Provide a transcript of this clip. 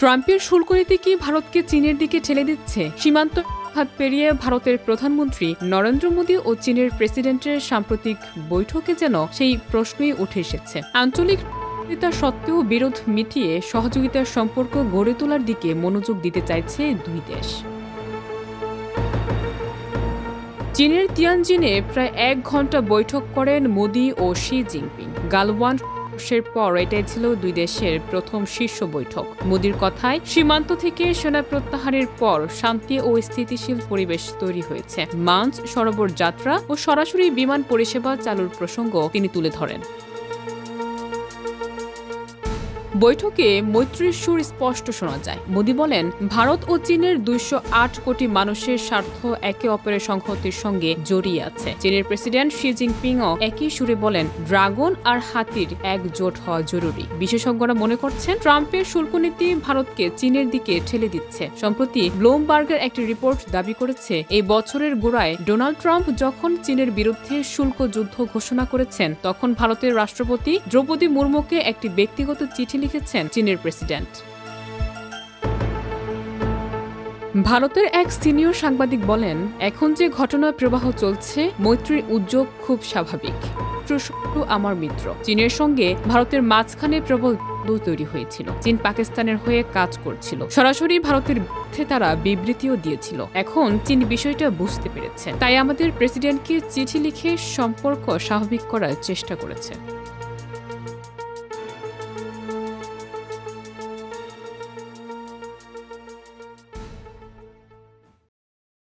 ট্রাম্পের শুল্ক নীতি কি ভারতকে চীনের দিকে ঠেলে দিচ্ছে? সীমান্ত হাত পেরিয়ে ভারতের প্রধানমন্ত্রী নরেন্দ্র মোদী ও চীনের প্রেসিডেন্টের সাম্প্রতিক বৈঠকে যেন সেই প্রশ্নই উঠে এসেছে। আঞ্চলিক সত্ত্বেও বিরোধ মিটিয়ে সহযোগিতার সম্পর্ক গড়ে তোলার দিকে মনোযোগ দিতে চাইছে দুই দেশ। চীনের তিয়ানজিনে প্রায় 1 ঘণ্টা বৈঠক করেন মোদী ও শি জিনপিং। গালওয়ান পর এটাই ছিল দুই দেশের প্রথম শীর্ষ বৈঠক। মোদীর কথায় সীমান্ত থেকে সেনা প্রত্যাহারের পর শান্তি ও স্থিতিশীল পরিবেশ তৈরি হয়েছে। মাঞ্চ সরোবর যাত্রা ও সরাসরি বিমান পরিষেবা চালুর প্রসঙ্গ তিনি তুলে ধরেন। বৈঠকে মৈত্রীর সুর স্পষ্ট শোনা যায়। মোদী বলেন, ভারত ও চীনের 208 কোটি মানুষের স্বার্থ একে অপরের সংহতির সঙ্গে জড়িয়ে আছে। চীনের প্রেসিডেন্ট শি জিনপিংও একই সুরে বলেন, ড্রাগন আর হাতির একজোট হওয়া জরুরি। বিশেষজ্ঞরা মনে করছেন, ট্রাম্পের শুল্ক নীতি ভারতকে চীনের দিকে ঠেলে দিচ্ছে। সম্প্রতি ব্লুমবার্গের একটি রিপোর্ট দাবি করেছে, এই বছরের গোড়ায় ডোনাল্ড ট্রাম্প যখন চীনের বিরুদ্ধে শুল্ক যুদ্ধ ঘোষণা করেছেন, তখন ভারতের রাষ্ট্রপতি দ্রৌপদী মুর্মুকে একটি ব্যক্তিগত চিঠি লিখেছেন চীনের প্রেসিডেন্ট। ভারতের এক সিনিয়র সাংবাদিক বলেন, এখন যে ঘটনার প্রবাহ চলছে, মৈত্রীর উদ্যোগ খুব স্বাভাবিক। আমার মিত্র চীনের সঙ্গে ভারতের মাঝখানে প্রবল তৈরি হয়েছিল। চীন পাকিস্তানের হয়ে কাজ করছিল, সরাসরি ভারতের বিরুদ্ধে তারা বিবৃতিও দিয়েছিল। এখন চীন বিষয়টা বুঝতে পেরেছে, তাই আমাদের প্রেসিডেন্টকে চিঠি লিখে সম্পর্ক স্বাভাবিক করার চেষ্টা করেছে।